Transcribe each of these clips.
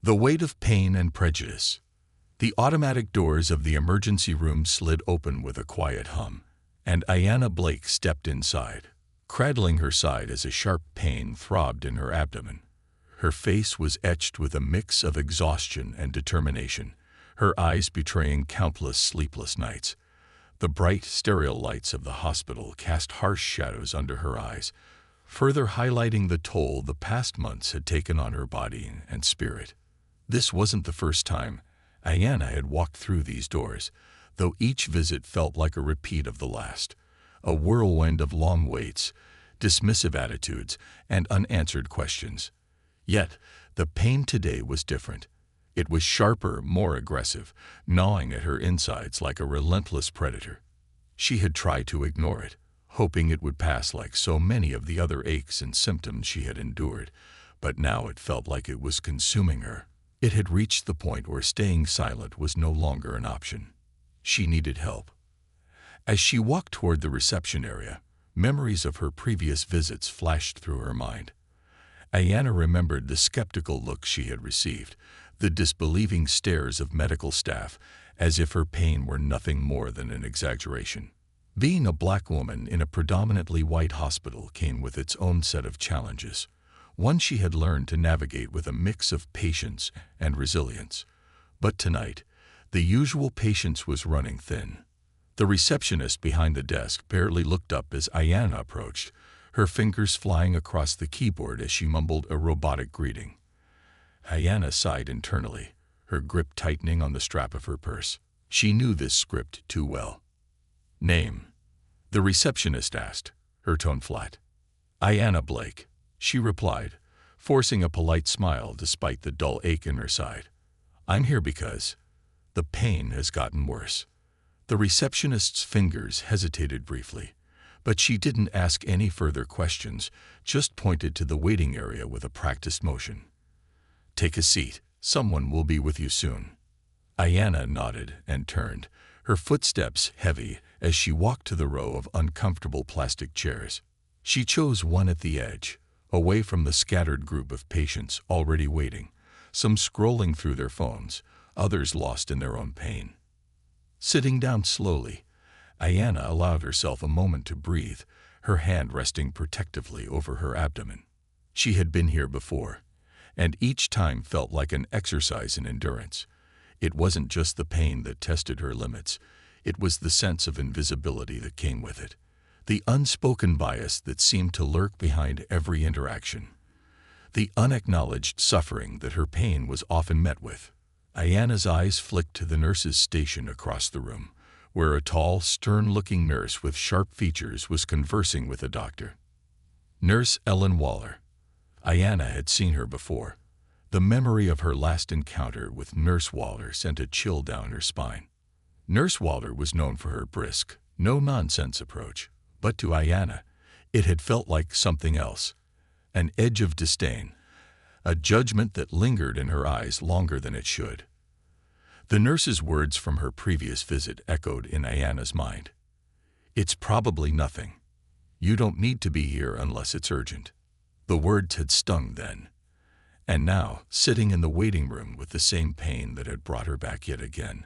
The weight of pain and prejudice. The automatic doors of the emergency room slid open with a quiet hum, and Ayanna Blake stepped inside, cradling her side as a sharp pain throbbed in her abdomen. Her face was etched with a mix of exhaustion and determination, her eyes betraying countless sleepless nights. The bright, sterile lights of the hospital cast harsh shadows under her eyes, further highlighting the toll the past months had taken on her body and spirit. This wasn't the first time Ayanna had walked through these doors, though each visit felt like a repeat of the last, a whirlwind of long waits, dismissive attitudes, and unanswered questions. Yet, the pain today was different. It was sharper, more aggressive, gnawing at her insides like a relentless predator. She had tried to ignore it, hoping it would pass like so many of the other aches and symptoms she had endured, but now it felt like it was consuming her. It had reached the point where staying silent was no longer an option. She needed help. As she walked toward the reception area, memories of her previous visits flashed through her mind. Ayanna remembered the skeptical looks she had received, the disbelieving stares of medical staff, as if her pain were nothing more than an exaggeration. Being a black woman in a predominantly white hospital came with its own set of challenges, one she had learned to navigate with a mix of patience and resilience. But tonight, the usual patience was running thin. The receptionist behind the desk barely looked up as Ayanna approached, her fingers flying across the keyboard as she mumbled a robotic greeting. Ayanna sighed internally, her grip tightening on the strap of her purse. She knew this script too well. "Name?" the receptionist asked, her tone flat. "Ayanna Blake," she replied, forcing a polite smile despite the dull ache in her side. "I'm here because the pain has gotten worse." The receptionist's fingers hesitated briefly, but she didn't ask any further questions, just pointed to the waiting area with a practiced motion. "Take a seat. Someone will be with you soon." Ayanna nodded and turned, her footsteps heavy as she walked to the row of uncomfortable plastic chairs. She chose one at the edge, away from the scattered group of patients already waiting, some scrolling through their phones, others lost in their own pain. Sitting down slowly, Ayanna allowed herself a moment to breathe, her hand resting protectively over her abdomen. She had been here before, and each time felt like an exercise in endurance. It wasn't just the pain that tested her limits, it was the sense of invisibility that came with it, the unspoken bias that seemed to lurk behind every interaction, the unacknowledged suffering that her pain was often met with. Ayanna's eyes flicked to the nurse's station across the room, where a tall, stern-looking nurse with sharp features was conversing with a doctor. Nurse Ellen Waller. Ayanna had seen her before. The memory of her last encounter with Nurse Waller sent a chill down her spine. Nurse Waller was known for her brisk, no-nonsense approach, but to Ayanna, it had felt like something else, an edge of disdain, a judgment that lingered in her eyes longer than it should. The nurse's words from her previous visit echoed in Ayanna's mind. "It's probably nothing. You don't need to be here unless it's urgent." The words had stung then, and now, sitting in the waiting room with the same pain that had brought her back yet again,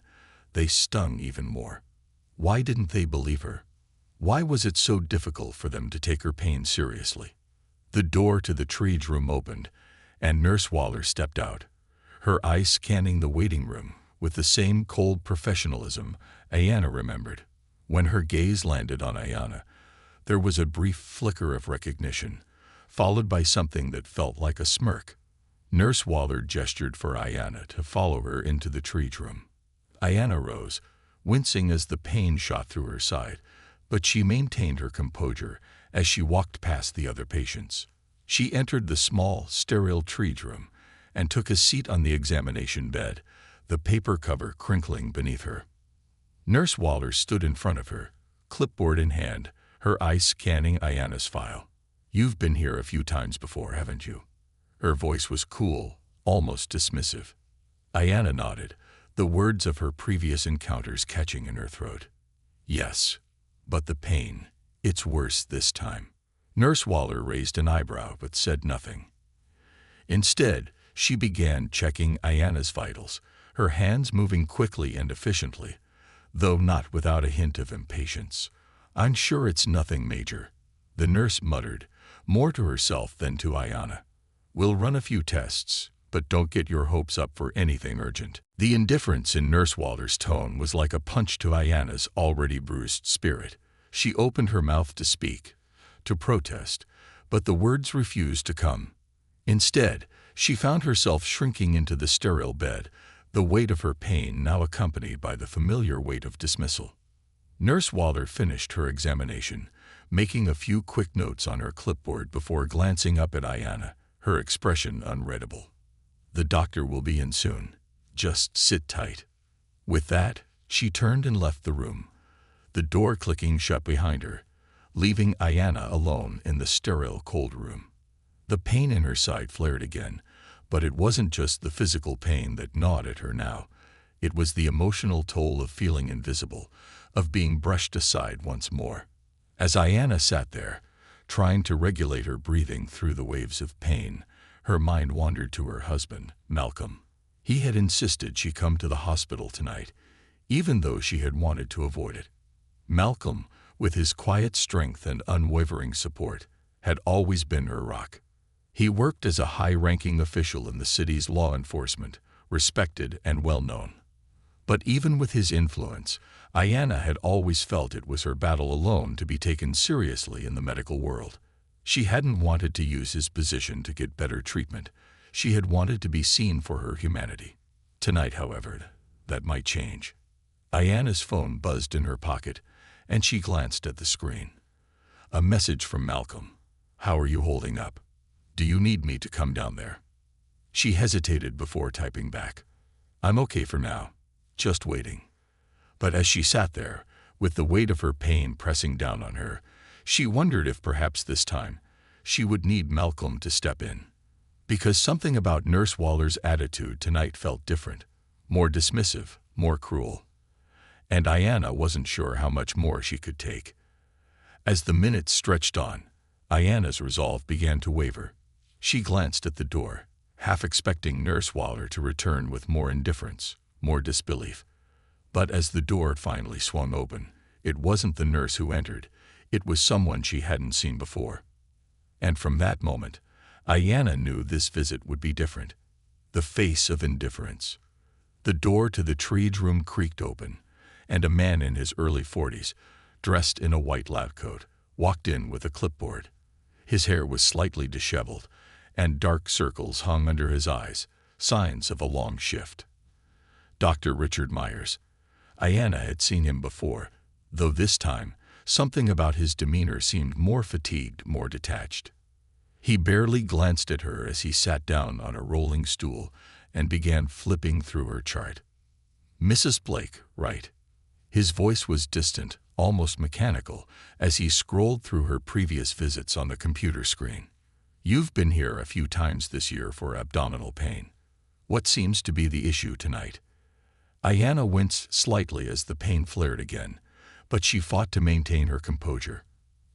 they stung even more. Why didn't they believe her? Why was it so difficult for them to take her pain seriously? The door to the triage room opened, and Nurse Waller stepped out, her eyes scanning the waiting room with the same cold professionalism Ayanna remembered. When her gaze landed on Ayanna, there was a brief flicker of recognition, followed by something that felt like a smirk. Nurse Waller gestured for Ayanna to follow her into the triage room. Ayanna rose, wincing as the pain shot through her side, but she maintained her composure as she walked past the other patients. She entered the small, sterile triage room and took a seat on the examination bed, the paper cover crinkling beneath her. Nurse Waller stood in front of her, clipboard in hand, her eyes scanning Ayanna's file. "You've been here a few times before, haven't you?" Her voice was cool, almost dismissive. Ayanna nodded, the words of her previous encounters catching in her throat. "Yes, but the pain, it's worse this time." Nurse Waller raised an eyebrow but said nothing. Instead, She began checking Ayana's vitals, her hands moving quickly and efficiently, though not without a hint of impatience. "I'm sure it's nothing major," the nurse muttered, more to herself than to Ayana. "We'll run a few tests, but don't get your hopes up for anything urgent." The indifference in Nurse Walter's tone was like a punch to Ayana's already bruised spirit. She opened her mouth to speak, to protest, but the words refused to come. Instead, she found herself shrinking into the sterile bed, the weight of her pain now accompanied by the familiar weight of dismissal. Nurse Walter finished her examination, making a few quick notes on her clipboard before glancing up at Ayana, her expression unreadable. "The doctor will be in soon. Just sit tight." With that, she turned and left the room, the door clicking shut behind her, leaving Ayana alone in the sterile cold room. The pain in her side flared again, but it wasn't just the physical pain that gnawed at her now. It was the emotional toll of feeling invisible, of being brushed aside once more. As Ayana sat there, trying to regulate her breathing through the waves of pain, her mind wandered to her husband, Malcolm. He had insisted she come to the hospital tonight, even though she had wanted to avoid it. Malcolm, with his quiet strength and unwavering support, had always been her rock. He worked as a high-ranking official in the city's law enforcement, respected and well-known. But even with his influence, Ayana had always felt it was her battle alone to be taken seriously in the medical world. She hadn't wanted to use his position to get better treatment. She had wanted to be seen for her humanity. Tonight, however, that might change. Ayana's phone buzzed in her pocket, and she glanced at the screen. A message from Malcolm. "How are you holding up? Do you need me to come down there?" She hesitated before typing back. "I'm okay for now, just waiting." But as she sat there, with the weight of her pain pressing down on her, she wondered if perhaps this time she would need Malcolm to step in. Because something about Nurse Walter's attitude tonight felt different, more dismissive, more cruel. And Ayana wasn't sure how much more she could take. As the minutes stretched on, Ayana's resolve began to waver. She glanced at the door, half expecting Nurse Walter to return with more indifference, more disbelief. But as the door finally swung open, it wasn't the nurse who entered, it was someone she hadn't seen before. And from that moment, Ayana knew this visit would be different. The face of indifference. The door to the triage room creaked open, and a man in his early 40s, dressed in a white lab coat, walked in with a clipboard. His hair was slightly disheveled, and dark circles hung under his eyes, signs of a long shift. Dr. Richard Myers. Ayana had seen him before, though this time, something about his demeanor seemed more fatigued, more detached. He barely glanced at her as he sat down on a rolling stool and began flipping through her chart. "Mrs. Blake, right?" His voice was distant, almost mechanical, as he scrolled through her previous visits on the computer screen. "You've been here a few times this year for abdominal pain. What seems to be the issue tonight?" Ayana winced slightly as the pain flared again, but she fought to maintain her composure.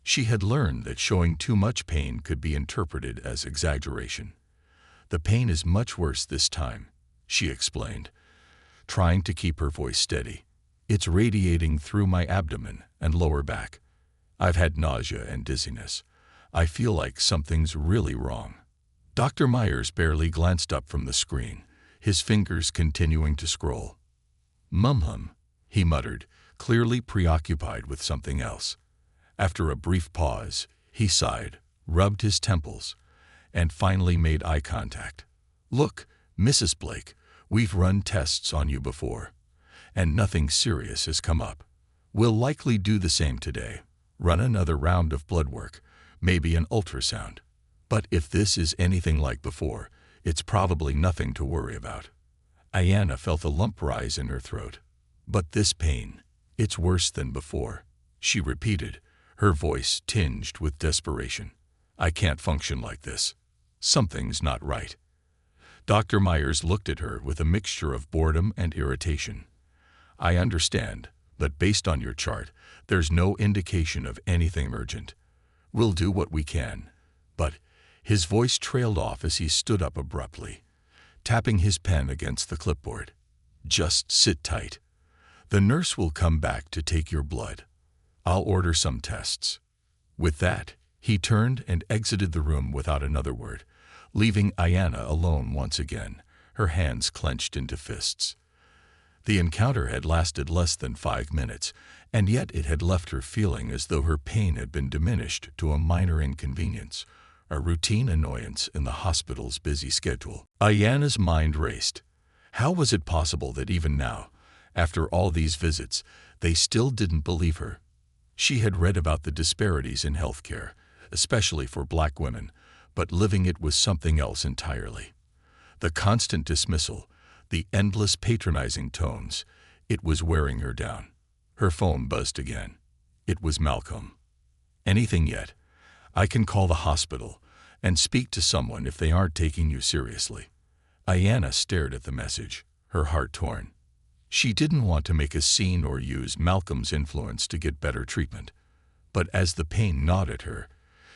She had learned that showing too much pain could be interpreted as exaggeration. "The pain is much worse this time," she explained, trying to keep her voice steady. "It's radiating through my abdomen and lower back. I've had nausea and dizziness. I feel like something's really wrong." Dr. Myers barely glanced up from the screen, his fingers continuing to scroll. "Mum-hum," he muttered, clearly preoccupied with something else. After a brief pause, he sighed, rubbed his temples, and finally made eye contact. "Look, Mrs. Blake, we've run tests on you before, and nothing serious has come up. We'll likely do the same today, run another round of blood work, maybe an ultrasound. But if this is anything like before, it's probably nothing to worry about." Ayana felt a lump rise in her throat. "But this pain, it's worse than before," she repeated, her voice tinged with desperation. "I can't function like this. Something's not right." Dr. Myers looked at her with a mixture of boredom and irritation. "I understand, but based on your chart, there's no indication of anything urgent. We'll do what we can." But his voice trailed off as he stood up abruptly. tapping his pen against the clipboard. "Just sit tight. The nurse will come back to take your blood. I'll order some tests." With that, he turned and exited the room without another word, leaving Ayanna alone once again, her hands clenched into fists. The encounter had lasted less than 5 minutes, and yet it had left her feeling as though her pain had been diminished to a minor inconvenience, a routine annoyance in the hospital's busy schedule. Ayanna's mind raced. How was it possible that even now, after all these visits, they still didn't believe her? She had read about the disparities in healthcare, especially for black women, but living it was something else entirely. The constant dismissal, the endless patronizing tones, it was wearing her down. Her phone buzzed again. It was Malcolm. "Anything yet? I can call the hospital and speak to someone if they aren't taking you seriously." Ayanna stared at the message, her heart torn. She didn't want to make a scene or use Malcolm's influence to get better treatment. But as the pain gnawed at her,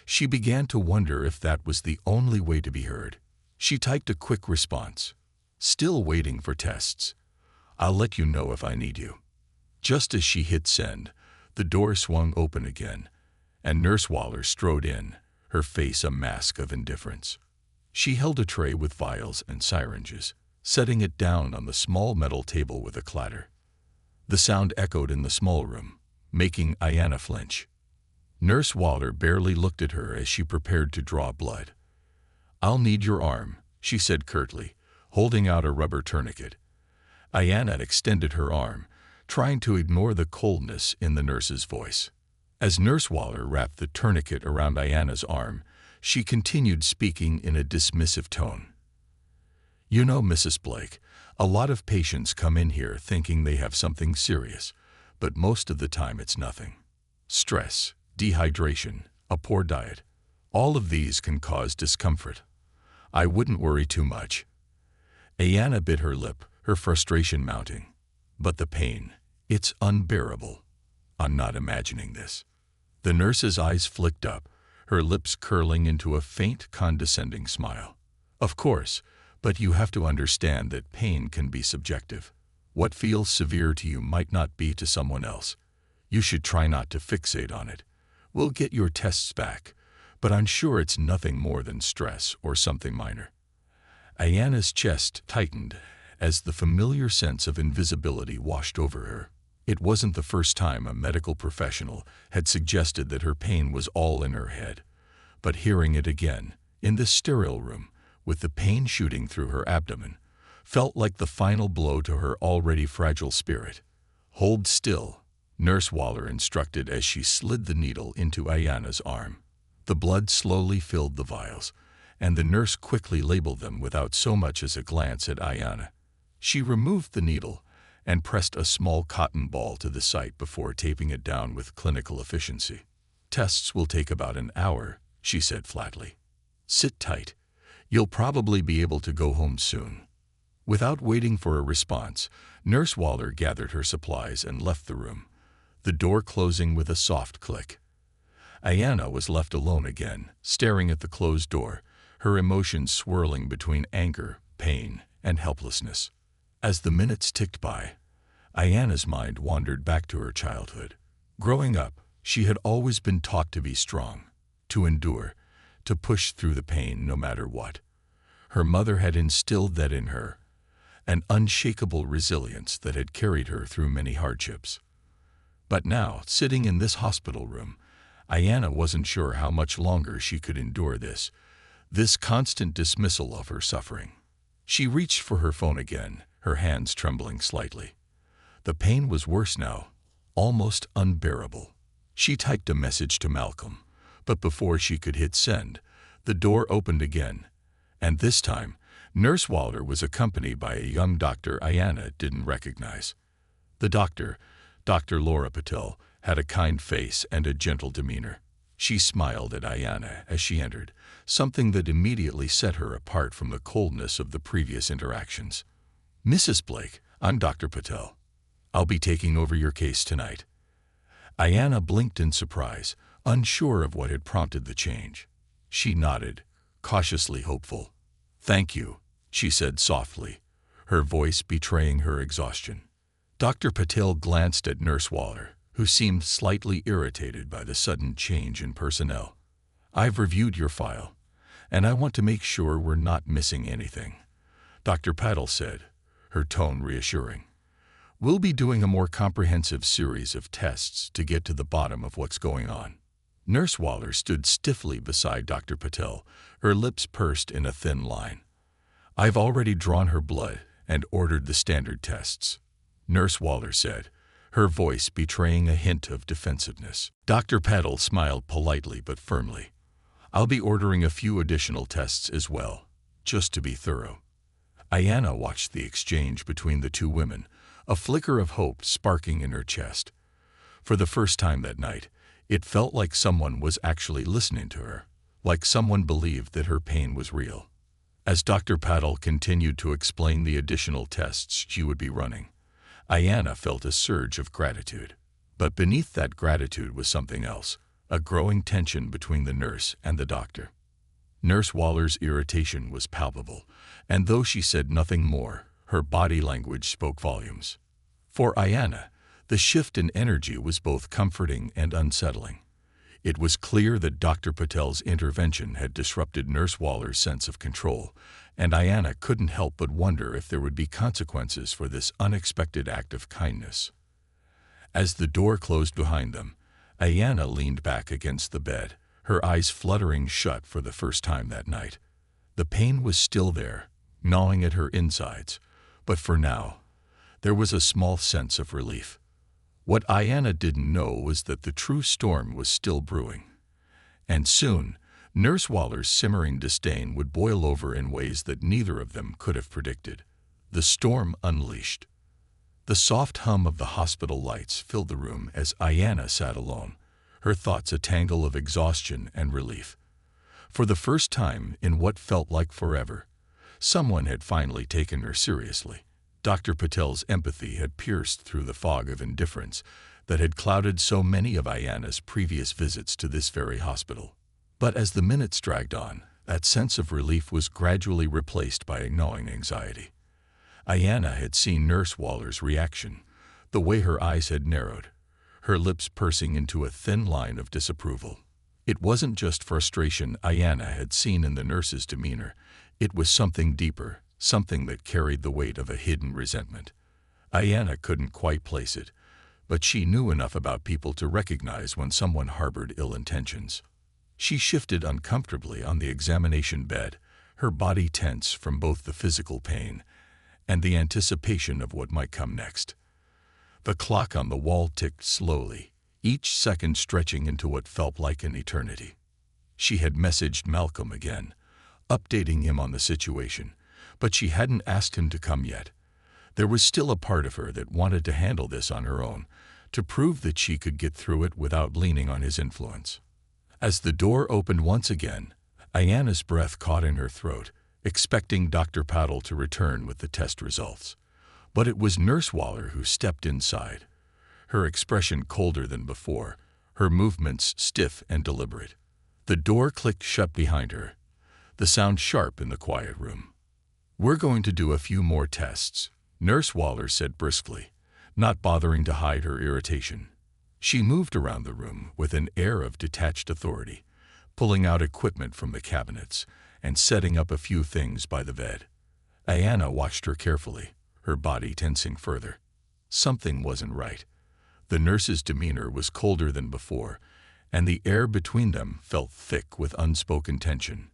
she began to wonder if that was the only way to be heard. She typed a quick response. "Still waiting for tests. I'll let you know if I need you." Just as she hit send, the door swung open again, and Nurse Waller strode in, her face a mask of indifference. She held a tray with vials and syringes, setting it down on the small metal table with a clatter. The sound echoed in the small room, making Ayanna flinch. Nurse Waller barely looked at her as she prepared to draw blood. "I'll need your arm," she said curtly, holding out a rubber tourniquet. Ayanna extended her arm, trying to ignore the coldness in the nurse's voice. As Nurse Waller wrapped the tourniquet around Ayanna's arm, she continued speaking in a dismissive tone. "You know, Mrs. Blake, a lot of patients come in here thinking they have something serious, but most of the time it's nothing. Stress, dehydration, a poor diet, all of these can cause discomfort. I wouldn't worry too much." Ayanna bit her lip, her frustration mounting. "But the pain, it's unbearable. I'm not imagining this." The nurse's eyes flicked up, her lips curling into a faint, condescending smile. "Of course, but you have to understand that pain can be subjective. What feels severe to you might not be to someone else. You should try not to fixate on it. We'll get your tests back, but I'm sure it's nothing more than stress or something minor." Ayanna's chest tightened as the familiar sense of invisibility washed over her. It wasn't the first time a medical professional had suggested that her pain was all in her head, but hearing it again, in this sterile room, with the pain shooting through her abdomen, felt like the final blow to her already fragile spirit. "Hold still," Nurse Waller instructed as she slid the needle into Ayanna's arm. The blood slowly filled the vials, and the nurse quickly labeled them without so much as a glance at Ayanna. She removed the needle and pressed a small cotton ball to the site before taping it down with clinical efficiency. "Tests will take about an hour," she said flatly. "Sit tight. You'll probably be able to go home soon." Without waiting for a response, Nurse Waller gathered her supplies and left the room, the door closing with a soft click. Ayanna was left alone again, staring at the closed door, her emotions swirling between anger, pain, and helplessness. As the minutes ticked by, Ayanna's mind wandered back to her childhood. Growing up, she had always been taught to be strong, to endure, to push through the pain no matter what. Her mother had instilled that in her, an unshakable resilience that had carried her through many hardships. But now, sitting in this hospital room, Ayanna wasn't sure how much longer she could endure this constant dismissal of her suffering. She reached for her phone again, her hands trembling slightly. The pain was worse now, almost unbearable. She typed a message to Malcolm, but before she could hit send, the door opened again, and this time, Nurse Waller was accompanied by a young doctor Ayanna didn't recognize. The doctor, Dr. Laura Patel, had a kind face and a gentle demeanor. She smiled at Ayanna as she entered, something that immediately set her apart from the coldness of the previous interactions. "Mrs. Blake, I'm Dr. Patel. I'll be taking over your case tonight." Ayanna blinked in surprise, unsure of what had prompted the change. She nodded, cautiously hopeful. "Thank you," she said softly, her voice betraying her exhaustion. Dr. Patel glanced at Nurse Waller, who seemed slightly irritated by the sudden change in personnel. "I've reviewed your file, and I want to make sure we're not missing anything," Dr. Patel said, her tone reassuring. "We'll be doing a more comprehensive series of tests to get to the bottom of what's going on." Nurse Waller stood stiffly beside Dr. Patel, her lips pursed in a thin line. "I've already drawn her blood and ordered the standard tests," Nurse Waller said, her voice betraying a hint of defensiveness. Dr. Patel smiled politely but firmly. "I'll be ordering a few additional tests as well, just to be thorough." Ayanna watched the exchange between the two women, a flicker of hope sparking in her chest. For the first time that night, it felt like someone was actually listening to her, like someone believed that her pain was real. As Dr. Patel continued to explain the additional tests she would be running, Ayanna felt a surge of gratitude. But beneath that gratitude was something else, a growing tension between the nurse and the doctor. Nurse Waller's irritation was palpable, and though she said nothing more, her body language spoke volumes. For Ayanna, the shift in energy was both comforting and unsettling. It was clear that Dr. Patel's intervention had disrupted Nurse Waller's sense of control, and Ayanna couldn't help but wonder if there would be consequences for this unexpected act of kindness. As the door closed behind them, Ayanna leaned back against the bed, her eyes fluttering shut for the first time that night. The pain was still there, gnawing at her insides, but for now, there was a small sense of relief. What Ayanna didn't know was that the true storm was still brewing. And soon, Nurse Waller's simmering disdain would boil over in ways that neither of them could have predicted. The storm unleashed. The soft hum of the hospital lights filled the room as Ayanna sat alone, her thoughts a tangle of exhaustion and relief. For the first time in what felt like forever, someone had finally taken her seriously. Dr. Patel's empathy had pierced through the fog of indifference that had clouded so many of Ayanna's previous visits to this very hospital. But as the minutes dragged on, that sense of relief was gradually replaced by a gnawing anxiety. Ayanna had seen Nurse Waller's reaction, the way her eyes had narrowed, her lips pursing into a thin line of disapproval. It wasn't just frustration Ayanna had seen in the nurse's demeanor, it was something deeper, something that carried the weight of a hidden resentment. Ayanna couldn't quite place it, but she knew enough about people to recognize when someone harbored ill intentions. She shifted uncomfortably on the examination bed, her body tense from both the physical pain and the anticipation of what might come next. The clock on the wall ticked slowly, each second stretching into what felt like an eternity. She had messaged Malcolm again, updating him on the situation, but she hadn't asked him to come yet. There was still a part of her that wanted to handle this on her own, to prove that she could get through it without leaning on his influence. As the door opened once again, Ayanna's breath caught in her throat, expecting Dr. Patel to return with the test results. But it was Nurse Waller who stepped inside, her expression colder than before, her movements stiff and deliberate. The door clicked shut behind her, the sound sharp in the quiet room. "We're going to do a few more tests," Nurse Waller said briskly, not bothering to hide her irritation. She moved around the room with an air of detached authority, pulling out equipment from the cabinets and setting up a few things by the bed. Ayanna watched her carefully, her body tensing further. Something wasn't right. The nurse's demeanor was colder than before, and the air between them felt thick with unspoken tension.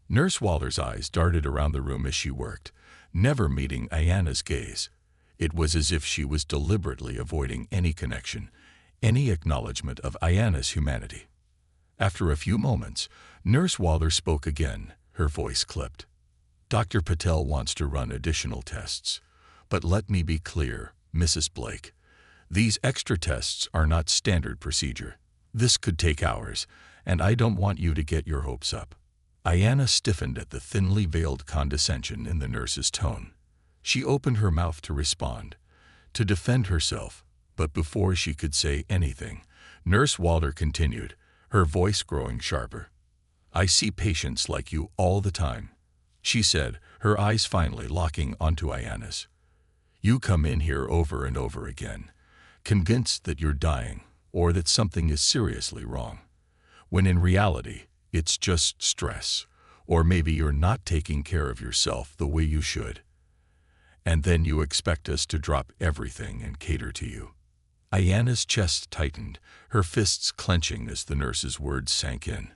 Nurse Waller's eyes darted around the room as she worked, never meeting Ayanna's gaze. It was as if she was deliberately avoiding any connection, any acknowledgement of Ayanna's humanity. After a few moments, Nurse Waller spoke again, her voice clipped. "Dr. Patel wants to run additional tests. But let me be clear, Mrs. Blake. These extra tests are not standard procedure. This could take hours, and I don't want you to get your hopes up." Ayanna stiffened at the thinly veiled condescension in the nurse's tone. She opened her mouth to respond, to defend herself, but before she could say anything, Nurse Waller continued, her voice growing sharper. "I see patients like you all the time. she said, her eyes finally locking onto Ayana's. You come in here over and over again, convinced that you're dying or that something is seriously wrong, when in reality, it's just stress, or maybe you're not taking care of yourself the way you should. And then you expect us to drop everything and cater to you. Ayana's chest tightened, her fists clenching as the nurse's words sank in.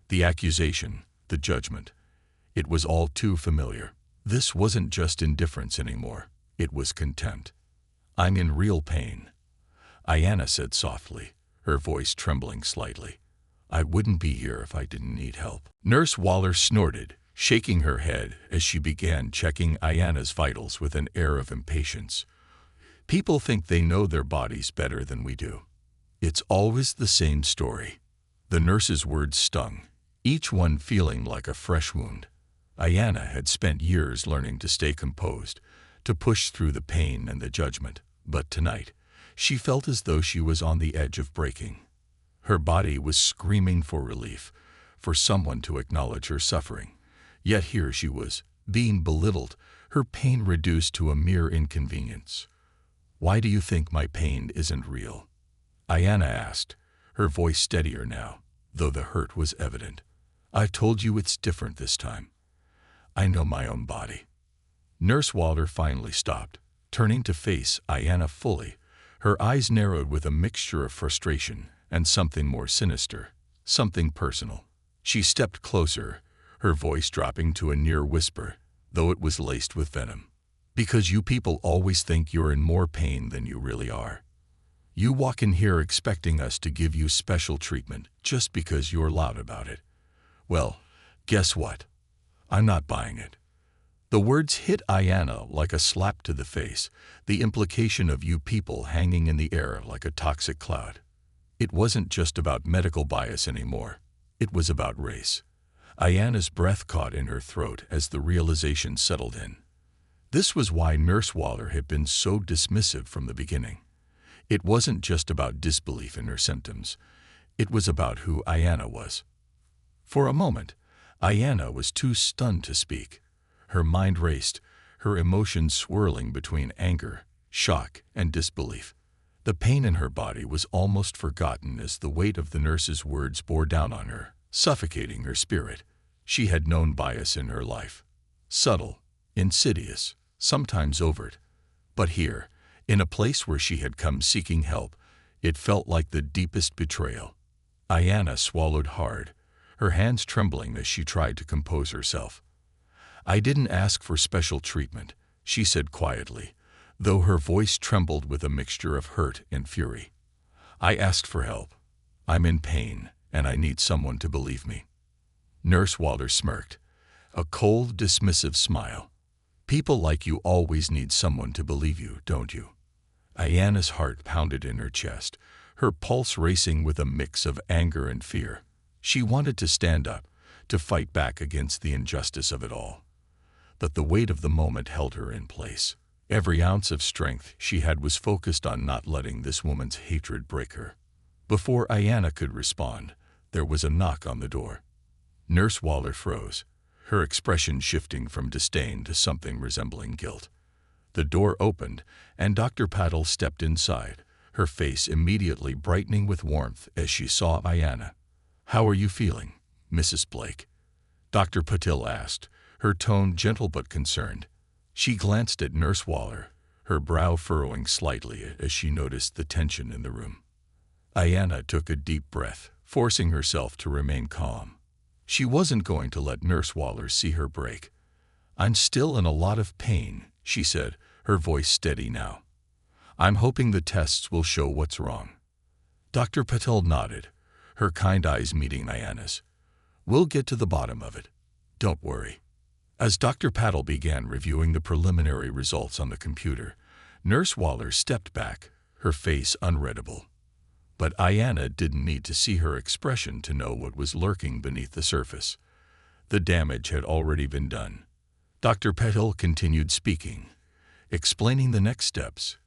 The accusation, the judgment, it was all too familiar. This wasn't just indifference anymore, it was contempt. I'm in real pain, Ayana said softly, her voice trembling slightly. I wouldn't be here if I didn't need help. Nurse Waller snorted, shaking her head as she began checking Ayana's vitals with an air of impatience. People think they know their bodies better than we do. It's always the same story. The nurse's words stung, each one feeling like a fresh wound. Ayana had spent years learning to stay composed, to push through the pain and the judgment, but tonight, she felt as though she was on the edge of breaking. Her body was screaming for relief, for someone to acknowledge her suffering. Yet here she was, being belittled, her pain reduced to a mere inconvenience. Why do you think my pain isn't real? Ayana asked, her voice steadier now, though the hurt was evident. I've told you it's different this time. I know my own body. Nurse Waller finally stopped, turning to face Ayana fully. Her eyes narrowed with a mixture of frustration and something more sinister, something personal. She stepped closer, her voice dropping to a near whisper, though it was laced with venom. Because you people always think you're in more pain than you really are. You walk in here expecting us to give you special treatment just because you're loud about it. Well, guess what? I'm not buying it. The words hit Ayana like a slap to the face, the implication of you people hanging in the air like a toxic cloud. It wasn't just about medical bias anymore. It was about race. Ayana's breath caught in her throat as the realization settled in. This was why Nurse Waller had been so dismissive from the beginning. It wasn't just about disbelief in her symptoms. It was about who Ayana was. For a moment, Ayana was too stunned to speak. Her mind raced, her emotions swirling between anger, shock, and disbelief. The pain in her body was almost forgotten as the weight of the nurse's words bore down on her, suffocating her spirit. She had known bias in her life. Subtle, insidious, sometimes overt. But here, in a place where she had come seeking help, it felt like the deepest betrayal. Ayana swallowed hard, her hands trembling as she tried to compose herself. I didn't ask for special treatment, she said quietly, though her voice trembled with a mixture of hurt and fury. I asked for help. I'm in pain, and I need someone to believe me. Nurse Waller smirked, a cold, dismissive smile. People like you always need someone to believe you, don't you? Ayana's heart pounded in her chest, her pulse racing with a mix of anger and fear. She wanted to stand up, to fight back against the injustice of it all. But the weight of the moment held her in place. Every ounce of strength she had was focused on not letting this woman's hatred break her. Before Ayana could respond, there was a knock on the door. Nurse Waller froze, her expression shifting from disdain to something resembling guilt. The door opened, and Dr. Patel stepped inside, her face immediately brightening with warmth as she saw Ayana. How are you feeling, Mrs. Blake? Dr. Patel asked, her tone gentle but concerned. She glanced at Nurse Waller, her brow furrowing slightly as she noticed the tension in the room. Ayana took a deep breath, forcing herself to remain calm. She wasn't going to let Nurse Waller see her break. I'm still in a lot of pain, she said, her voice steady now. I'm hoping the tests will show what's wrong. Dr. Patel nodded, her kind eyes meeting Ayana's. We'll get to the bottom of it. Don't worry. As Dr. Patel began reviewing the preliminary results on the computer, Nurse Waller stepped back, her face unreadable. But Ayana didn't need to see her expression to know what was lurking beneath the surface. The damage had already been done. Dr. Patel continued speaking, explaining the next steps.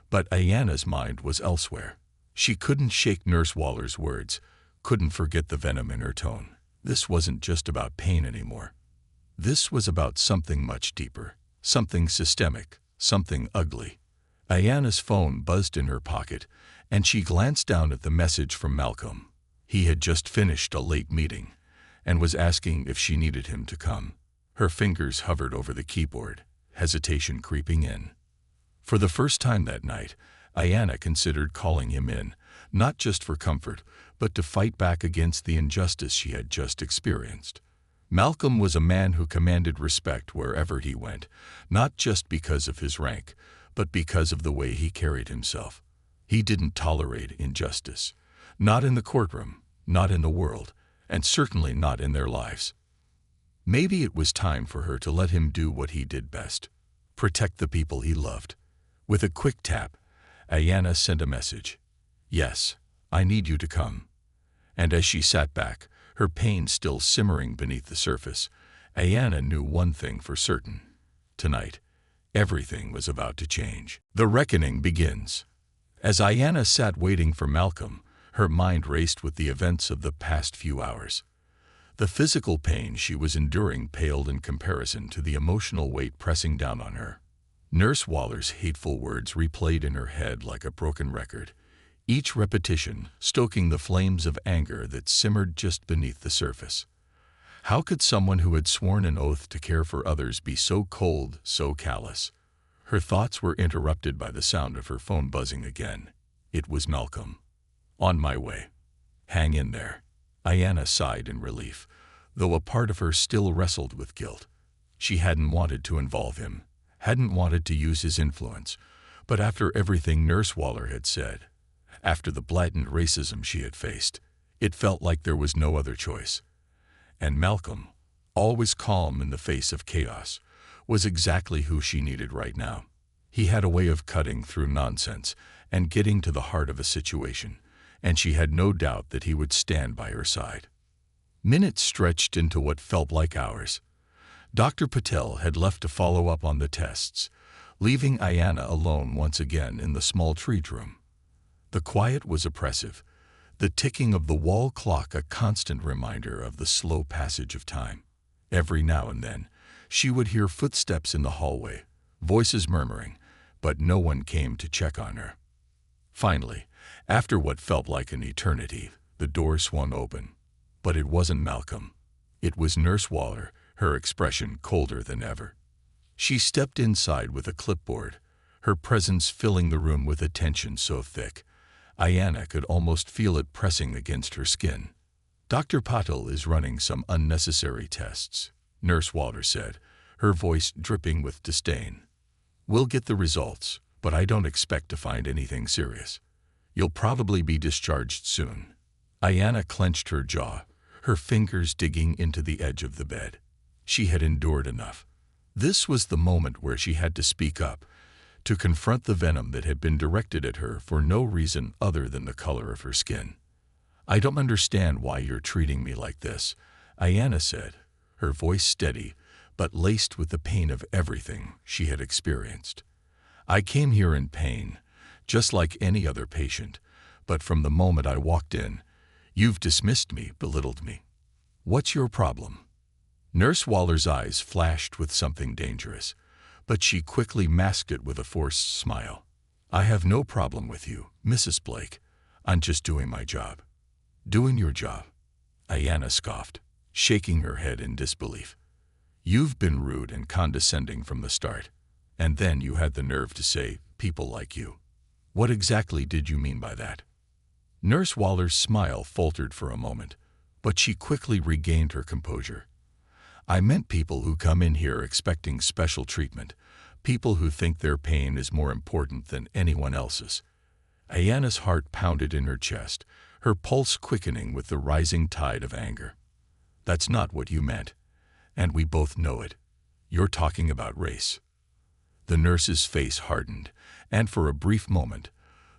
But Ayana's mind was elsewhere. She couldn't shake Nurse Waller's words, couldn't forget the venom in her tone. This wasn't just about pain anymore. This was about something much deeper, something systemic, something ugly. Ayana's phone buzzed in her pocket, and she glanced down at the message from Malcolm. He had just finished a late meeting and was asking if she needed him to come. Her fingers hovered over the keyboard, hesitation creeping in. For the first time that night, Ayana considered calling him in, not just for comfort, but to fight back against the injustice she had just experienced. Malcolm was a man who commanded respect wherever he went, not just because of his rank, but because of the way he carried himself. He didn't tolerate injustice. Not in the courtroom, not in the world, and certainly not in their lives. Maybe it was time for her to let him do what he did best: protect the people he loved. With a quick tap, Ayana sent a message. "Yes, I need you to come." And as she sat back, her pain still simmering beneath the surface, Ayana knew one thing for certain. Tonight, everything was about to change. The reckoning begins. As Ayana sat waiting for Malcolm, her mind raced with the events of the past few hours. The physical pain she was enduring paled in comparison to the emotional weight pressing down on her. Nurse Waller's hateful words replayed in her head like a broken record, each repetition stoking the flames of anger that simmered just beneath the surface. How could someone who had sworn an oath to care for others be so cold, so callous? Her thoughts were interrupted by the sound of her phone buzzing again. It was Malcolm. "On my way." "Hang in there." Ayana sighed in relief, though a part of her still wrestled with guilt. She hadn't wanted to involve him, hadn't wanted to use his influence, but after everything Nurse Waller had said, after the blatant racism she had faced, it felt like there was no other choice. And Malcolm, always calm in the face of chaos, was exactly who she needed right now. He had a way of cutting through nonsense and getting to the heart of a situation, and she had no doubt that he would stand by her side. Minutes stretched into what felt like hours. Dr. Patel had left to follow up on the tests, leaving Ayana alone once again in the small treat room. The quiet was oppressive, the ticking of the wall clock a constant reminder of the slow passage of time. Every now and then, she would hear footsteps in the hallway, voices murmuring, but no one came to check on her. Finally, after what felt like an eternity, the door swung open. But it wasn't Malcolm. It was Nurse Waller, her expression colder than ever. She stepped inside with a clipboard, her presence filling the room with a tension so thick, Ayana could almost feel it pressing against her skin. "Dr. Patel is running some unnecessary tests," Nurse Waller said, her voice dripping with disdain. "We'll get the results, but I don't expect to find anything serious. You'll probably be discharged soon." Ayana clenched her jaw, her fingers digging into the edge of the bed. She had endured enough. This was the moment where she had to speak up, to confront the venom that had been directed at her for no reason other than the color of her skin. "I don't understand why you're treating me like this," Ayana said, her voice steady, but laced with the pain of everything she had experienced. "I came here in pain, just like any other patient, but from the moment I walked in, you've dismissed me, belittled me. What's your problem?" Nurse Waller's eyes flashed with something dangerous, but she quickly masked it with a forced smile. "I have no problem with you, Mrs. Blake. I'm just doing my job." "Doing your job?" Ayana scoffed, shaking her head in disbelief. "You've been rude and condescending from the start, and then you had the nerve to say, 'people like you.' What exactly did you mean by that?" Nurse Waller's smile faltered for a moment, but she quickly regained her composure. "I meant people who come in here expecting special treatment, people who think their pain is more important than anyone else's." Ayana's heart pounded in her chest, her pulse quickening with the rising tide of anger. "That's not what you meant, and we both know it. You're talking about race." The nurse's face hardened, and for a brief moment,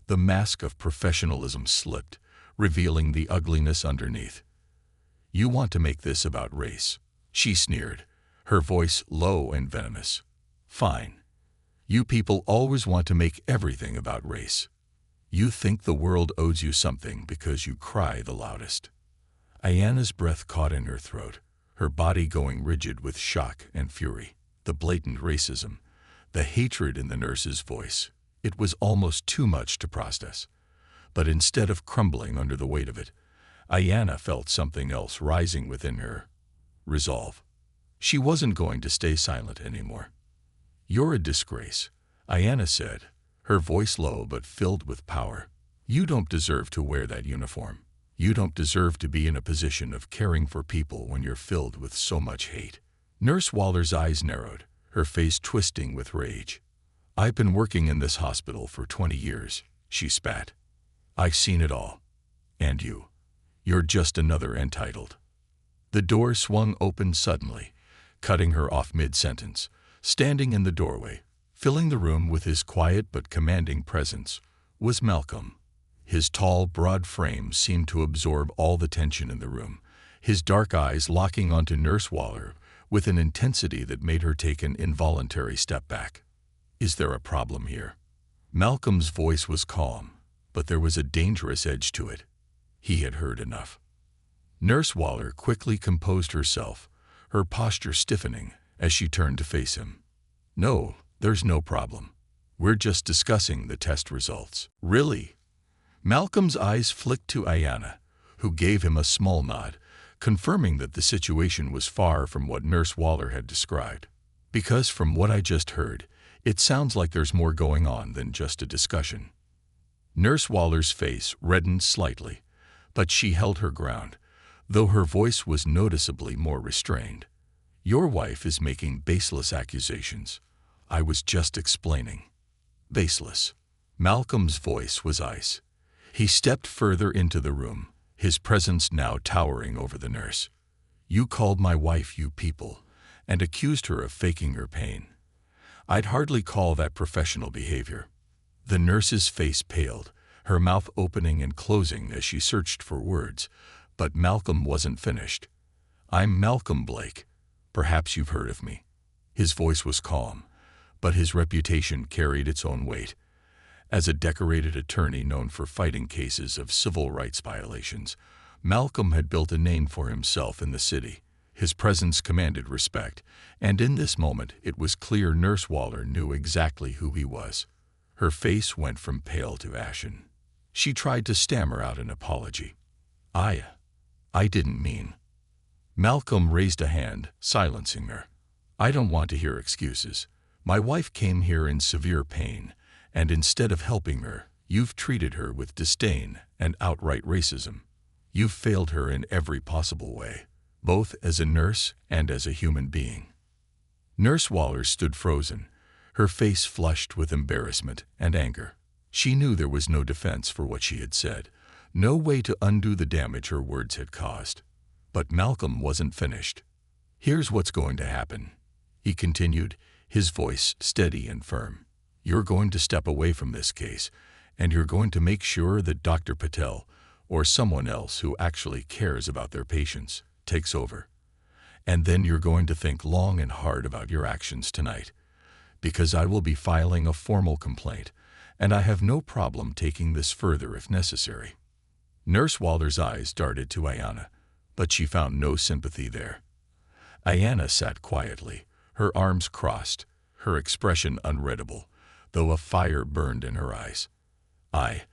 the mask of professionalism slipped, revealing the ugliness underneath. "You want to make this about race," she sneered, her voice low and venomous. "Fine. You people always want to make everything about race. You think the world owes you something because you cry the loudest." Ayana's breath caught in her throat, her body going rigid with shock and fury. The blatant racism, the hatred in the nurse's voice. It was almost too much to process. But instead of crumbling under the weight of it, Ayanna felt something else rising within her. Resolve. She wasn't going to stay silent anymore. "You're a disgrace," Ayanna said, her voice low but filled with power. "You don't deserve to wear that uniform. You don't deserve to be in a position of caring for people when you're filled with so much hate." Nurse Waller's eyes narrowed, her face twisting with rage. "I've been working in this hospital for 20 years, she spat. "I've seen it all. And you're just another entitled." The door swung open suddenly, cutting her off mid-sentence. Standing in the doorway, filling the room with his quiet but commanding presence, was Malcolm. His tall, broad frame seemed to absorb all the tension in the room, his dark eyes locking onto Nurse Waller with an intensity that made her take an involuntary step back. "Is there a problem here?" Malcolm's voice was calm, but there was a dangerous edge to it. He had heard enough. Nurse Waller quickly composed herself, her posture stiffening as she turned to face him. "No, there's no problem. We're just discussing the test results." "Really?" Malcolm's eyes flicked to Ayanna, who gave him a small nod, confirming that the situation was far from what Nurse Waller had described. "Because from what I just heard, it sounds like there's more going on than just a discussion." Nurse Waller's face reddened slightly, but she held her ground, though her voice was noticeably more restrained. "Your wife is making baseless accusations. I was just explaining." "Baseless." Malcolm's voice was ice. He stepped further into the room, his presence now towering over the nurse. "You called my wife you people, and accused her of faking her pain. I'd hardly call that professional behavior." The nurse's face paled, her mouth opening and closing as she searched for words, but Malcolm wasn't finished. "I'm Malcolm Blake. Perhaps you've heard of me." His voice was calm, but his reputation carried its own weight. As a decorated attorney known for fighting cases of civil rights violations, Malcolm had built a name for himself in the city. His presence commanded respect, and in this moment it was clear Nurse Waller knew exactly who he was. Her face went from pale to ashen. She tried to stammer out an apology. I didn't mean." Malcolm raised a hand, silencing her. "I don't want to hear excuses. My wife came here in severe pain, and instead of helping her, you've treated her with disdain and outright racism. You've failed her in every possible way, both as a nurse and as a human being." Nurse Waller stood frozen, her face flushed with embarrassment and anger. She knew there was no defense for what she had said, no way to undo the damage her words had caused. But Malcolm wasn't finished. "Here's what's going to happen," he continued, his voice steady and firm. "You're going to step away from this case, and you're going to make sure that Dr. Patel, or someone else who actually cares about their patients, takes over. And then you're going to think long and hard about your actions tonight, because I will be filing a formal complaint, and I have no problem taking this further if necessary." Nurse Waller's eyes darted to Ayanna, but she found no sympathy there. Ayanna sat quietly, her arms crossed, her expression unreadable, though a fire burned in her eyes. I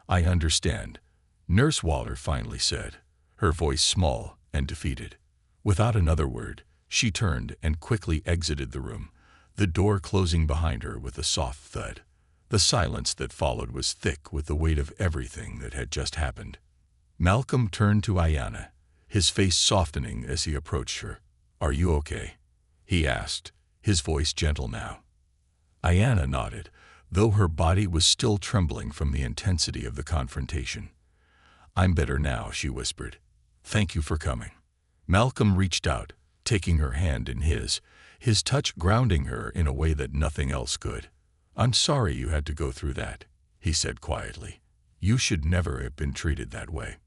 understand," Nurse Waller finally said, her voice small and defeated. Without another word, she turned and quickly exited the room, the door closing behind her with a soft thud. The silence that followed was thick with the weight of everything that had just happened. Malcolm turned to Ayanna, his face softening as he approached her. "Are you okay?" he asked, his voice gentle now. Ayanna nodded, though her body was still trembling from the intensity of the confrontation. "I'm better now," she whispered. "Thank you for coming." Malcolm reached out, taking her hand in his touch grounding her in a way that nothing else could. "I'm sorry you had to go through that," he said quietly. "You should never have been treated that way."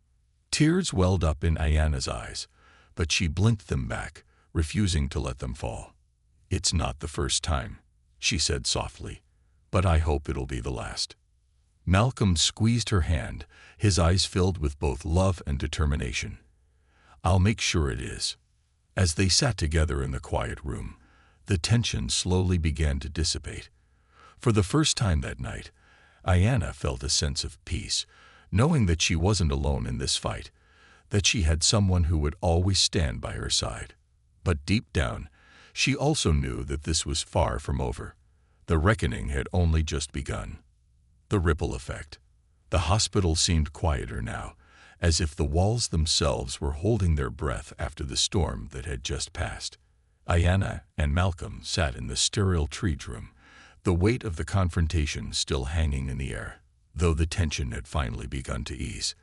Tears welled up in Ayanna's eyes, but she blinked them back, refusing to let them fall. "It's not the first time," she said softly, "but I hope it'll be the last." Malcolm squeezed her hand, his eyes filled with both love and determination. "I'll make sure it is." As they sat together in the quiet room, the tension slowly began to dissipate. For the first time that night, Ayanna felt a sense of peace, knowing that she wasn't alone in this fight, that she had someone who would always stand by her side. But deep down, she also knew that this was far from over. The reckoning had only just begun. The ripple effect. The hospital seemed quieter now, as if the walls themselves were holding their breath after the storm that had just passed. Ayanna and Malcolm sat in the sterile treat room, the weight of the confrontation still hanging in the air. Though the tension had finally begun to ease,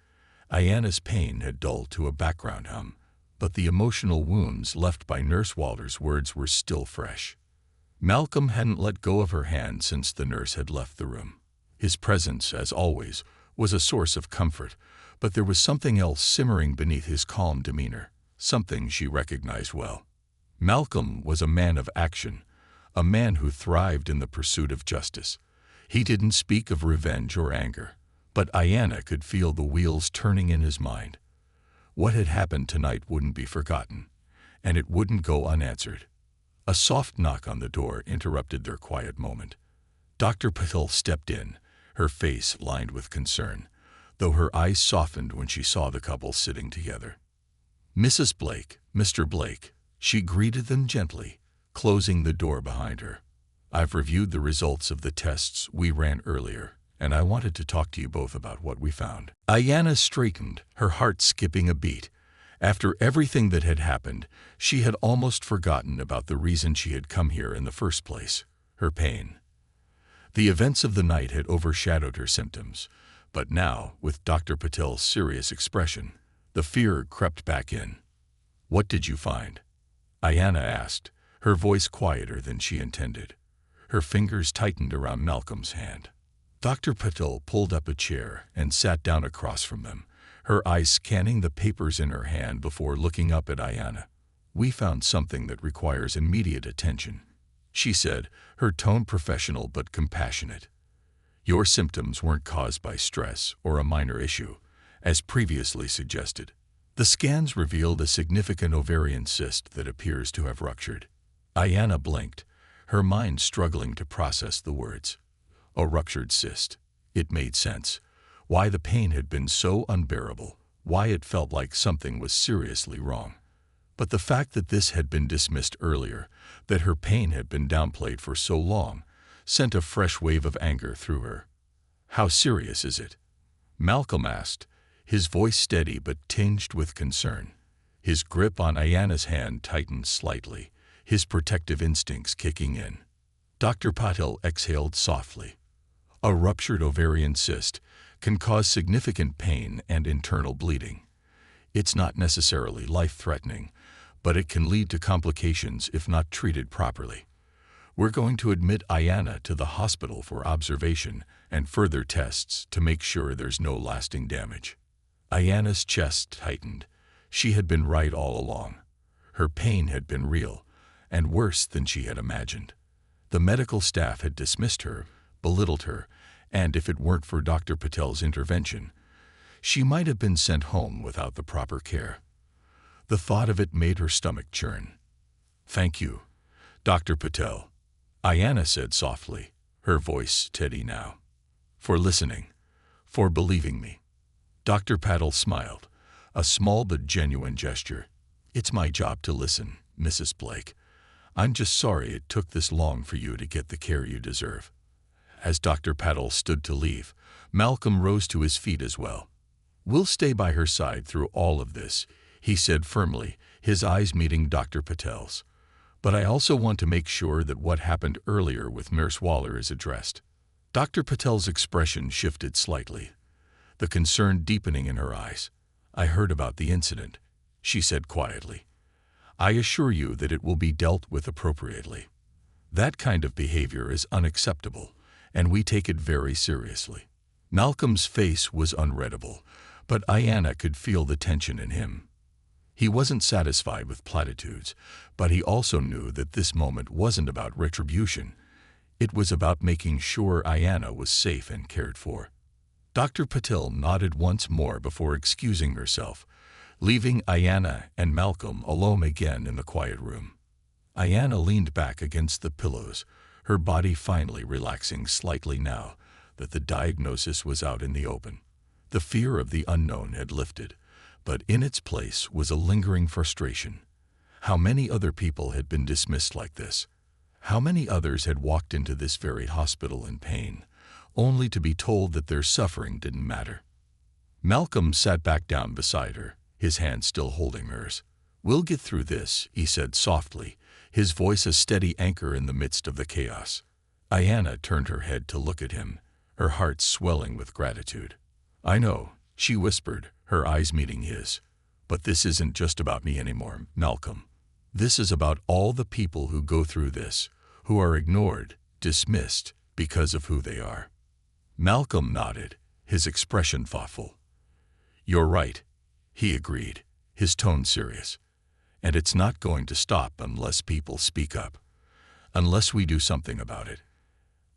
Ayanna's pain had dulled to a background hum, but the emotional wounds left by Nurse Walter's words were still fresh. Malcolm hadn't let go of her hand since the nurse had left the room. His presence, as always, was a source of comfort, but there was something else simmering beneath his calm demeanor, something she recognized well. Malcolm was a man of action, a man who thrived in the pursuit of justice. He didn't speak of revenge or anger, but Ayanna could feel the wheels turning in his mind. What had happened tonight wouldn't be forgotten, and it wouldn't go unanswered. A soft knock on the door interrupted their quiet moment. Dr. Patel stepped in, her face lined with concern, though her eyes softened when she saw the couple sitting together. "Mrs. Blake, Mr. Blake," she greeted them gently, closing the door behind her. "I've reviewed the results of the tests we ran earlier, and I wanted to talk to you both about what we found." Ayanna straightened, her heart skipping a beat. After everything that had happened, she had almost forgotten about the reason she had come here in the first place, her pain. The events of the night had overshadowed her symptoms, but now, with Dr. Patel's serious expression, the fear crept back in. "What did you find?" Ayanna asked, her voice quieter than she intended. Her fingers tightened around Malcolm's hand. Dr. Patel pulled up a chair and sat down across from them, her eyes scanning the papers in her hand before looking up at Ayanna. "We found something that requires immediate attention," she said, her tone professional but compassionate. "Your symptoms weren't caused by stress or a minor issue, as previously suggested. The scans revealed a significant ovarian cyst that appears to have ruptured." Ayanna blinked, her mind struggling to process the words. A ruptured cyst. It made sense. Why the pain had been so unbearable, why it felt like something was seriously wrong. But the fact that this had been dismissed earlier, that her pain had been downplayed for so long, sent a fresh wave of anger through her. "How serious is it?" Malcolm asked, his voice steady but tinged with concern. His grip on Ayanna's hand tightened slightly, his protective instincts kicking in. Dr. Patel exhaled softly. "A ruptured ovarian cyst can cause significant pain and internal bleeding. It's not necessarily life-threatening, but it can lead to complications if not treated properly. We're going to admit Ayanna to the hospital for observation and further tests to make sure there's no lasting damage." Ayanna's chest tightened. She had been right all along. Her pain had been real, and worse than she had imagined. The medical staff had dismissed her, belittled her, and if it weren't for Dr. Patel's intervention, she might have been sent home without the proper care. The thought of it made her stomach churn. "Thank you, Dr. Patel," Ayanna said softly, her voice steady now. "For listening, for believing me." Dr. Patel smiled, a small but genuine gesture. "It's my job to listen, Mrs. Blake. I'm just sorry it took this long for you to get the care you deserve." As Dr. Patel stood to leave, Malcolm rose to his feet as well. "We'll stay by her side through all of this," he said firmly, his eyes meeting Dr. Patel's. "But I also want to make sure that what happened earlier with Nurse Waller is addressed." Dr. Patel's expression shifted slightly, the concern deepening in her eyes. "I heard about the incident," she said quietly. "I assure you that it will be dealt with appropriately. That kind of behavior is unacceptable, and we take it very seriously." Malcolm's face was unreadable, but Ayanna could feel the tension in him. He wasn't satisfied with platitudes, but he also knew that this moment wasn't about retribution. It was about making sure Ayanna was safe and cared for. Dr. Patel nodded once more before excusing herself, leaving Ayanna and Malcolm alone again in the quiet room. Ayanna leaned back against the pillows, her body finally relaxing slightly now that the diagnosis was out in the open. The fear of the unknown had lifted, but in its place was a lingering frustration. How many other people had been dismissed like this? How many others had walked into this very hospital in pain, only to be told that their suffering didn't matter? Malcolm sat back down beside her, his hand still holding hers. "We'll get through this," he said softly, his voice a steady anchor in the midst of the chaos. Ayanna turned her head to look at him, her heart swelling with gratitude. "I know," she whispered, her eyes meeting his. "But this isn't just about me anymore, Malcolm. This is about all the people who go through this, who are ignored, dismissed, because of who they are." Malcolm nodded, his expression thoughtful. "You're right," he agreed, his tone serious. "And it's not going to stop unless people speak up, unless we do something about it."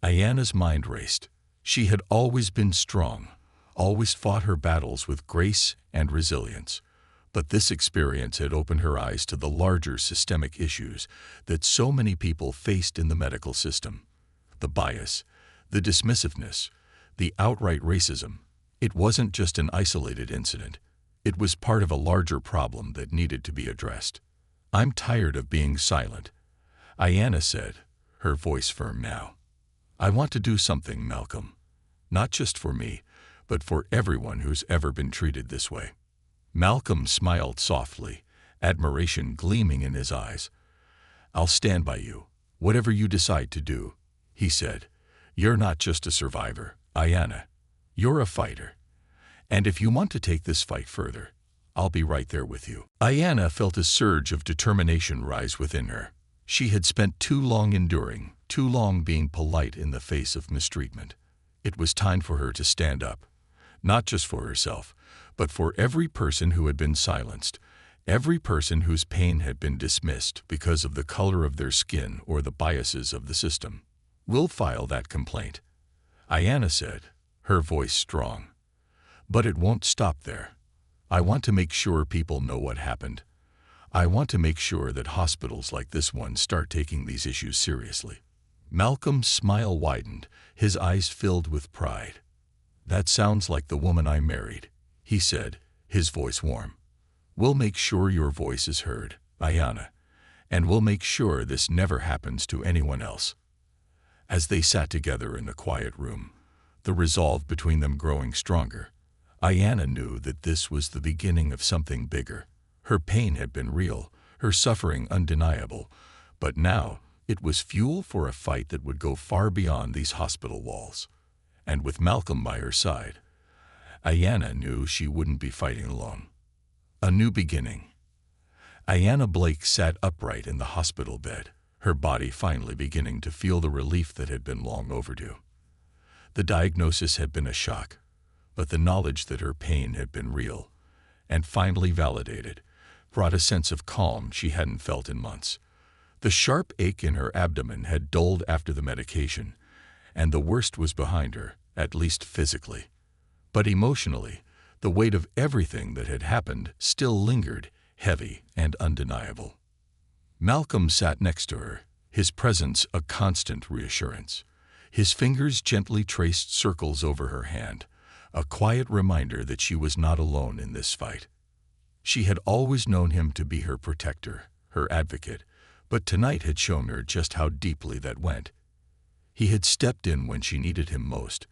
Ayanna's mind raced. She had always been strong, always fought her battles with grace and resilience. But this experience had opened her eyes to the larger systemic issues that so many people faced in the medical system. The bias, the dismissiveness, the outright racism. It wasn't just an isolated incident. It was part of a larger problem that needed to be addressed. "I'm tired of being silent," Ayanna said, her voice firm now. "I want to do something, Malcolm. Not just for me, but for everyone who's ever been treated this way." Malcolm smiled softly, admiration gleaming in his eyes. "I'll stand by you, whatever you decide to do," he said. "You're not just a survivor, Ayanna. You're a fighter. And if you want to take this fight further, I'll be right there with you." Ayanna felt a surge of determination rise within her. She had spent too long enduring, too long being polite in the face of mistreatment. It was time for her to stand up, not just for herself, but for every person who had been silenced, every person whose pain had been dismissed because of the color of their skin or the biases of the system. "We'll file that complaint," Ayanna said, her voice strong. "But it won't stop there. I want to make sure people know what happened. I want to make sure that hospitals like this one start taking these issues seriously." Malcolm's smile widened, his eyes filled with pride. "That sounds like the woman I married," he said, his voice warm. "We'll make sure your voice is heard, Ayanna, and we'll make sure this never happens to anyone else." As they sat together in the quiet room, the resolve between them growing stronger, Ayanna knew that this was the beginning of something bigger. Her pain had been real, her suffering undeniable, but now it was fuel for a fight that would go far beyond these hospital walls. And with Malcolm by her side, Ayanna knew she wouldn't be fighting alone. A new beginning. Ayanna Blake sat upright in the hospital bed, her body finally beginning to feel the relief that had been long overdue. The diagnosis had been a shock, but the knowledge that her pain had been real, and finally validated, brought a sense of calm she hadn't felt in months. The sharp ache in her abdomen had dulled after the medication, and the worst was behind her, at least physically. But emotionally, the weight of everything that had happened still lingered, heavy and undeniable. Malcolm sat next to her, his presence a constant reassurance. His fingers gently traced circles over her hand, a quiet reminder that she was not alone in this fight. She had always known him to be her protector, her advocate, but tonight had shown her just how deeply that went. He had stepped in when she needed him most,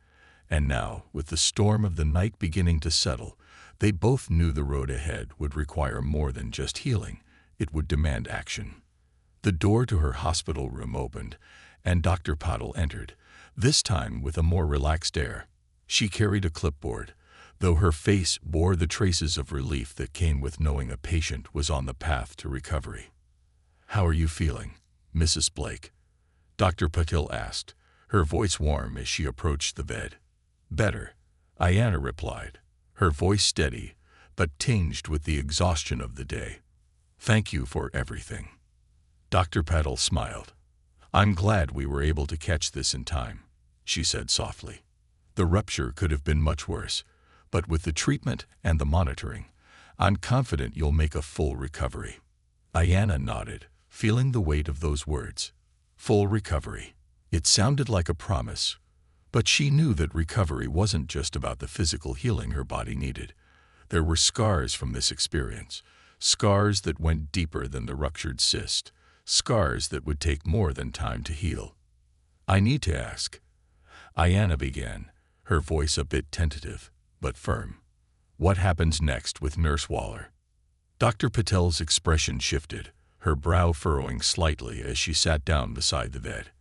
and now, with the storm of the night beginning to settle, they both knew the road ahead would require more than just healing. It would demand action. The door to her hospital room opened, and Dr. Patel entered, this time with a more relaxed air. She carried a clipboard, though her face bore the traces of relief that came with knowing a patient was on the path to recovery. "How are you feeling, Mrs. Blake?" Dr. Patel asked, her voice warm as she approached the bed. "Better," Ayanna replied, her voice steady, but tinged with the exhaustion of the day. "Thank you for everything." Dr. Patel smiled. "I'm glad we were able to catch this in time," she said softly. "The rupture could have been much worse, but with the treatment and the monitoring, I'm confident you'll make a full recovery." Ayanna nodded, feeling the weight of those words. Full recovery. It sounded like a promise, but she knew that recovery wasn't just about the physical healing her body needed. There were scars from this experience, scars that went deeper than the ruptured cyst, scars that would take more than time to heal. "I need to ask," Ayanna began, her voice a bit tentative, but firm. "What happens next with Nurse Waller?" Dr. Patel's expression shifted, her brow furrowing slightly as she sat down beside the bed.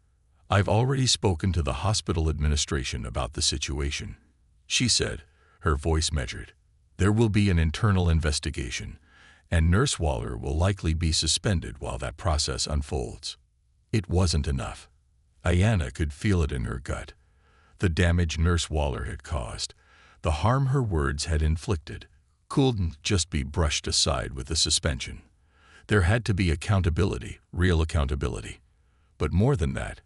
"I've already spoken to the hospital administration about the situation," she said, her voice measured. "There will be an internal investigation, and Nurse Waller will likely be suspended while that process unfolds." It wasn't enough. Ayanna could feel it in her gut. The damage Nurse Waller had caused, the harm her words had inflicted, couldn't just be brushed aside with a suspension. There had to be accountability, real accountability. But more than that,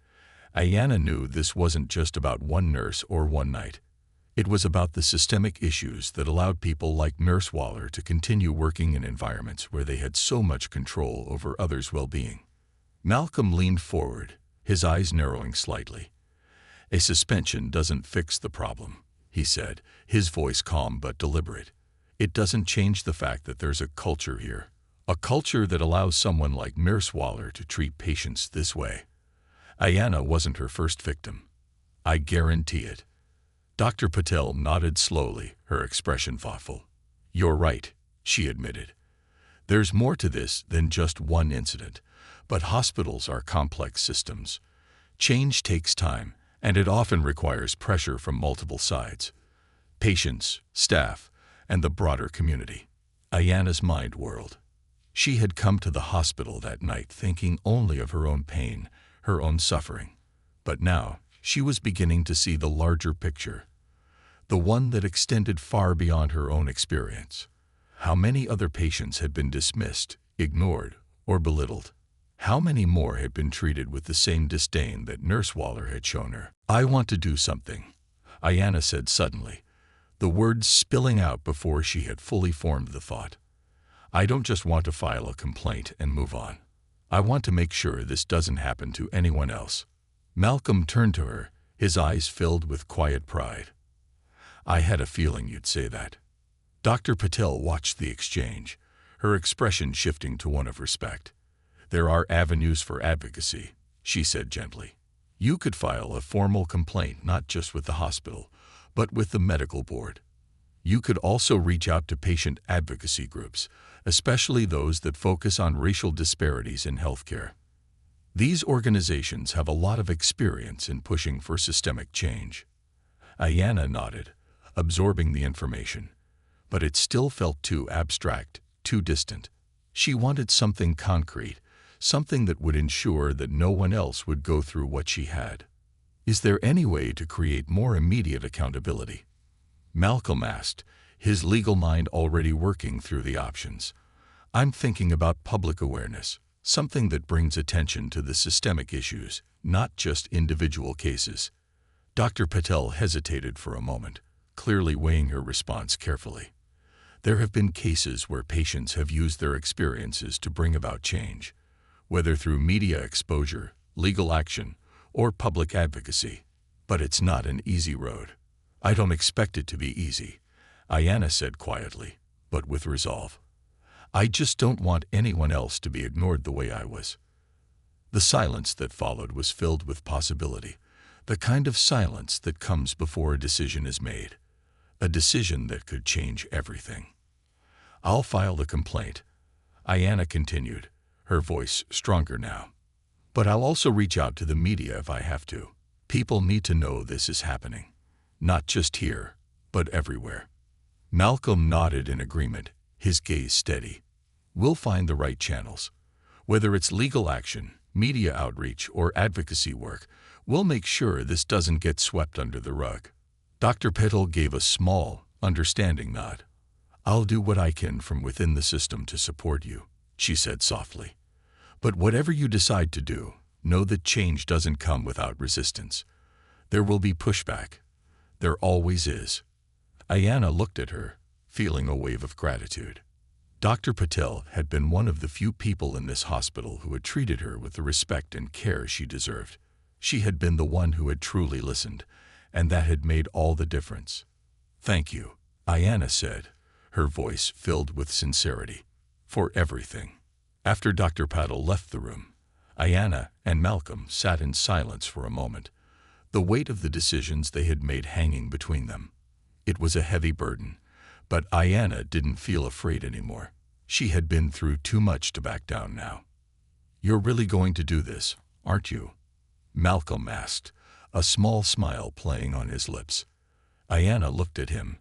Ayanna knew this wasn't just about one nurse or one night. It was about the systemic issues that allowed people like Nurse Waller to continue working in environments where they had so much control over others' well-being. Malcolm leaned forward, his eyes narrowing slightly. "A suspension doesn't fix the problem," he said, his voice calm but deliberate. "It doesn't change the fact that there's a culture here. A culture that allows someone like Nurse Waller to treat patients this way." Ayanna wasn't her first victim. "I guarantee it." Dr. Patel nodded slowly, her expression thoughtful. "You're right," she admitted. "There's more to this than just one incident, but hospitals are complex systems. Change takes time, and it often requires pressure from multiple sides: patients, staff, and the broader community." Ayanna's mind whirled. She had come to the hospital that night thinking only of her own pain, her own suffering. But now, she was beginning to see the larger picture, the one that extended far beyond her own experience. How many other patients had been dismissed, ignored, or belittled? How many more had been treated with the same disdain that Nurse Waller had shown her? "I want to do something," Ayanna said suddenly, the words spilling out before she had fully formed the thought. "I don't just want to file a complaint and move on. I want to make sure this doesn't happen to anyone else." Malcolm turned to her, his eyes filled with quiet pride. "I had a feeling you'd say that." Dr. Patel watched the exchange, her expression shifting to one of respect. "There are avenues for advocacy," she said gently. "You could file a formal complaint not just with the hospital, but with the medical board. You could also reach out to patient advocacy groups, especially those that focus on racial disparities in healthcare. These organizations have a lot of experience in pushing for systemic change." Ayanna nodded, absorbing the information, but it still felt too abstract, too distant. She wanted something concrete, something that would ensure that no one else would go through what she had. "Is there any way to create more immediate accountability?" Malcolm asked, his legal mind already working through the options. "I'm thinking about public awareness, something that brings attention to the systemic issues, not just individual cases." Dr. Patel hesitated for a moment, clearly weighing her response carefully. "There have been cases where patients have used their experiences to bring about change, whether through media exposure, legal action, or public advocacy. But it's not an easy road." "I don't expect it to be easy," Ayanna said quietly, but with resolve. "I just don't want anyone else to be ignored the way I was." The silence that followed was filled with possibility, the kind of silence that comes before a decision is made, a decision that could change everything. "I'll file the complaint," Ayanna continued, her voice stronger now. "But I'll also reach out to the media if I have to. People need to know this is happening, not just here, but everywhere." Malcolm nodded in agreement, his gaze steady. "We'll find the right channels. Whether it's legal action, media outreach, or advocacy work, we'll make sure this doesn't get swept under the rug." Dr. Patel gave a small, understanding nod. "I'll do what I can from within the system to support you," she said softly. "But whatever you decide to do, know that change doesn't come without resistance. There will be pushback. There always is." Ayanna looked at her, feeling a wave of gratitude. Dr. Patel had been one of the few people in this hospital who had treated her with the respect and care she deserved. She had been the one who had truly listened, and that had made all the difference. "Thank you," Ayanna said, her voice filled with sincerity, "for everything." After Dr. Patel left the room, Ayanna and Malcolm sat in silence for a moment, the weight of the decisions they had made hanging between them. It was a heavy burden, but Ayanna didn't feel afraid anymore. She had been through too much to back down now. "You're really going to do this, aren't you?" Malcolm asked, a small smile playing on his lips. Ayanna looked at him,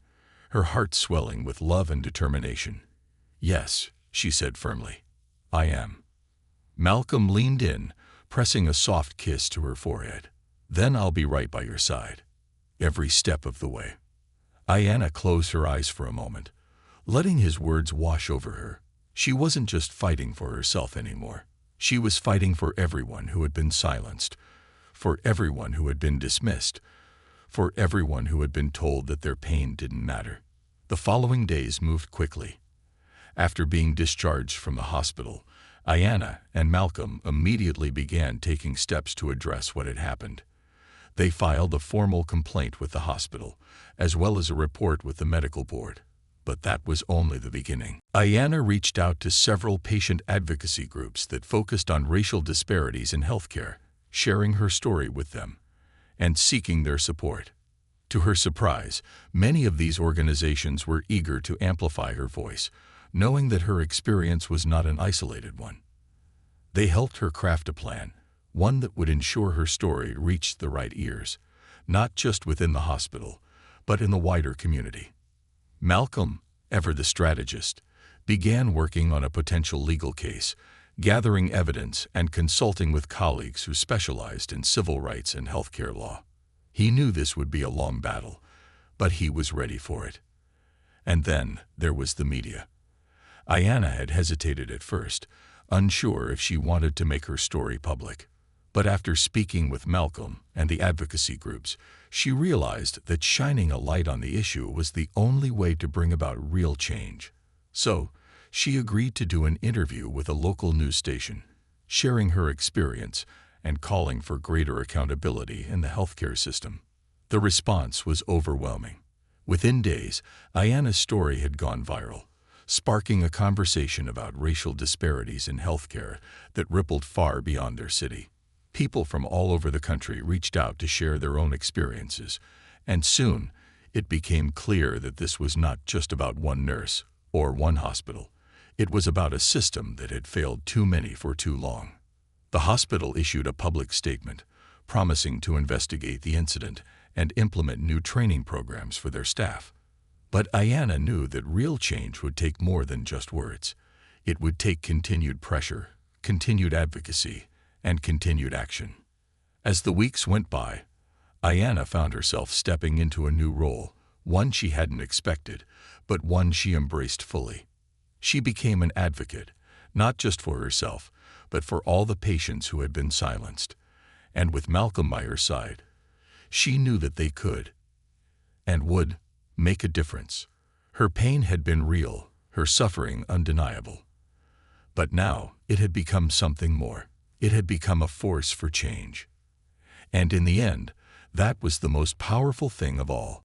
her heart swelling with love and determination. "Yes," she said firmly, "I am." Malcolm leaned in, pressing a soft kiss to her forehead. "Then I'll be right by your side, every step of the way." Ayanna closed her eyes for a moment, letting his words wash over her. She wasn't just fighting for herself anymore. She was fighting for everyone who had been silenced, for everyone who had been dismissed, for everyone who had been told that their pain didn't matter. The following days moved quickly. After being discharged from the hospital, Ayanna and Malcolm immediately began taking steps to address what had happened. They filed a formal complaint with the hospital, as well as a report with the medical board. But that was only the beginning. Ayanna reached out to several patient advocacy groups that focused on racial disparities in healthcare, sharing her story with them and seeking their support. To her surprise, many of these organizations were eager to amplify her voice, knowing that her experience was not an isolated one. They helped her craft a plan, one that would ensure her story reached the right ears, not just within the hospital, but in the wider community. Malcolm, ever the strategist, began working on a potential legal case, gathering evidence and consulting with colleagues who specialized in civil rights and healthcare law. He knew this would be a long battle, but he was ready for it. And then there was the media. Ayanna had hesitated at first, unsure if she wanted to make her story public. But after speaking with Malcolm and the advocacy groups, she realized that shining a light on the issue was the only way to bring about real change. So, she agreed to do an interview with a local news station, sharing her experience and calling for greater accountability in the healthcare system. The response was overwhelming. Within days, Ayanna's story had gone viral, sparking a conversation about racial disparities in healthcare that rippled far beyond their city. People from all over the country reached out to share their own experiences, and soon it became clear that this was not just about one nurse or one hospital. It was about a system that had failed too many for too long. The hospital issued a public statement, promising to investigate the incident and implement new training programs for their staff. But Ayanna knew that real change would take more than just words. It would take continued pressure, continued advocacy, and continued action. As the weeks went by, Ayanna found herself stepping into a new role, one she hadn't expected, but one she embraced fully. She became an advocate, not just for herself, but for all the patients who had been silenced. And with Malcolm by her side, she knew that they could, and would, make a difference. Her pain had been real, her suffering undeniable. But now it had become something more. It had become a force for change. And in the end, that was the most powerful thing of all.